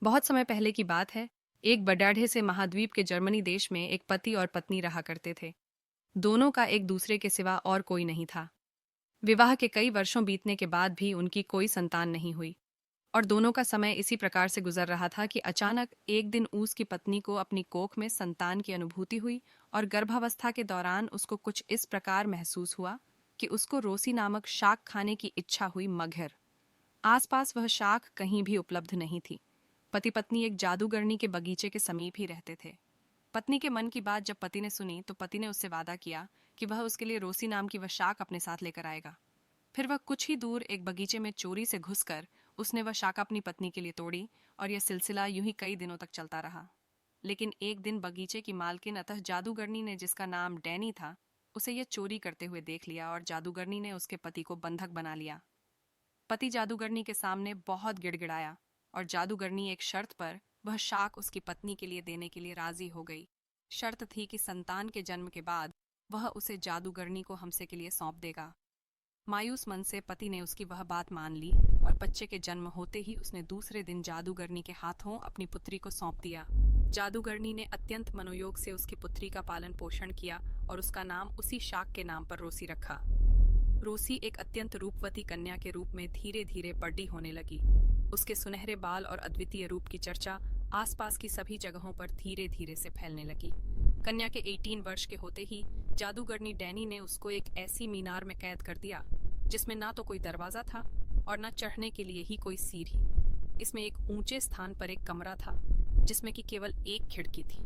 बहुत समय पहले की बात है। एक बडाढ़े से महाद्वीप के जर्मनी देश में एक पति और पत्नी रहा करते थे। दोनों का एक दूसरे के सिवा और कोई नहीं था। विवाह के कई वर्षों बीतने के बाद भी उनकी कोई संतान नहीं हुई और दोनों का समय इसी प्रकार से गुजर रहा था कि अचानक एक दिन उसकी पत्नी को अपनी कोख में संतान की अनुभूति हुई और गर्भावस्था के दौरान उसको कुछ इस प्रकार महसूस हुआ कि उसको रोसी नामक शाक खाने की इच्छा हुई मगर आसपास वह शाक कहीं भी उपलब्ध नहीं थी। पति पत्नी एक जादूगरनी के बगीचे के समीप ही रहते थे। पत्नी के मन की बात जब पति ने सुनी तो पति ने उससे वादा किया कि वह उसके लिए रोसी नाम की वह शाक अपने साथ लेकर आएगा। फिर वह कुछ ही दूर एक बगीचे में चोरी से घुसकर उसने वह शाक अपनी पत्नी के लिए तोड़ी और यह सिलसिला यूं ही कई दिनों तक चलता रहा। लेकिन एक दिन बगीचे की मालकिन अतः जादूगरनी ने, जिसका नाम डैनी था, उसे यह चोरी करते हुए देख लिया और जादूगरनी ने उसके पति को बंधक बना लिया। पति जादूगरनी के सामने बहुत गिड़गिड़ाया और जादूगरनी एक शर्त पर वह शाक उसकी पत्नी के लिए देने के लिए राजी हो गई। शर्त थी कि संतान के जन्म के बाद वह उसे जादूगरनी को हमसे के लिए सौंप देगा। मायूस मन से पति ने उसकी वह बात मान ली और बच्चे के जन्म होते ही उसने दूसरे दिन जादूगरनी के हाथों अपनी पुत्री को सौंप दिया। जादूगरनी ने अत्यंत मनोयोग से उसकी पुत्री का पालन पोषण किया और उसका नाम उसी शाक के नाम पर रोसी रखा। रोसी एक अत्यंत रूपवती कन्या के रूप में धीरे धीरे बड़ी होने लगी। उसके सुनहरे बाल और अद्वितीय रूप की चर्चा आसपास की सभी जगहों पर धीरे धीरे से फैलने लगी। कन्या के 18 वर्ष के होते ही जादूगरनी डैनी ने उसको एक ऐसी मीनार में कैद कर दिया जिसमें ना तो कोई दरवाजा था और ना चढ़ने के लिए ही कोई सीढ़ी। इसमें एक ऊंचे स्थान पर एक कमरा था जिसमें कि केवल एक खिड़की थी।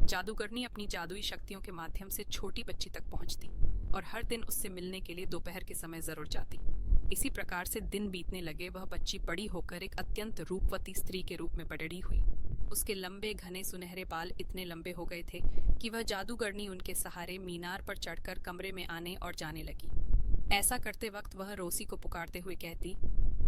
जादूगरनी अपनी जादुई शक्तियों के माध्यम से छोटी बच्ची तक पहुंचती और हर दिन उससे मिलने के लिए दोपहर के समय जरूर जाती। इसी प्रकार से दिन बीतने लगे। वह बच्ची बड़ी होकर एक अत्यंत रूपवती स्त्री के रूप में बड़ी हुई। उसके लंबे घने सुनहरे बाल इतने लंबे हो गए थे कि वह जादूगरनी उनके सहारे मीनार पर चढ़कर कमरे में आने और जाने लगी। ऐसा करते वक्त वह रोसी को पुकारते हुए कहती,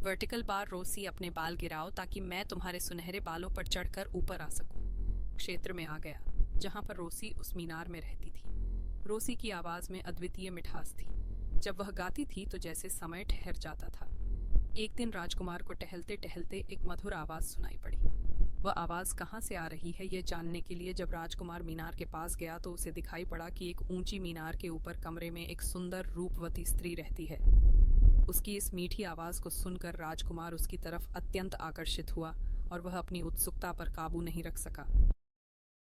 वर्टिकल बार रोसी, अपने बाल गिराओ ताकि मैं तुम्हारे सुनहरे बालों पर चढ़कर ऊपर आ सकूं। क्षेत्र में आ गया जहां पर रोसी उस मीनार में रहती थी। रोसी की आवाज में अद्वितीय मिठास थी। जब वह गाती थी तो जैसे समय ठहर जाता था। एक दिन राजकुमार को टहलते टहलते एक मधुर आवाज सुनाई पड़ी। वह आवाज कहाँ से आ रही है यह जानने के लिए जब राजकुमार मीनार के पास गया तो उसे दिखाई पड़ा कि एक ऊंची मीनार के ऊपर कमरे में एक सुंदर रूपवती स्त्री रहती है। उसकी इस मीठी आवाज को सुनकर राजकुमार उसकी तरफ अत्यंत आकर्षित हुआ और वह अपनी उत्सुकता पर काबू नहीं रख सका।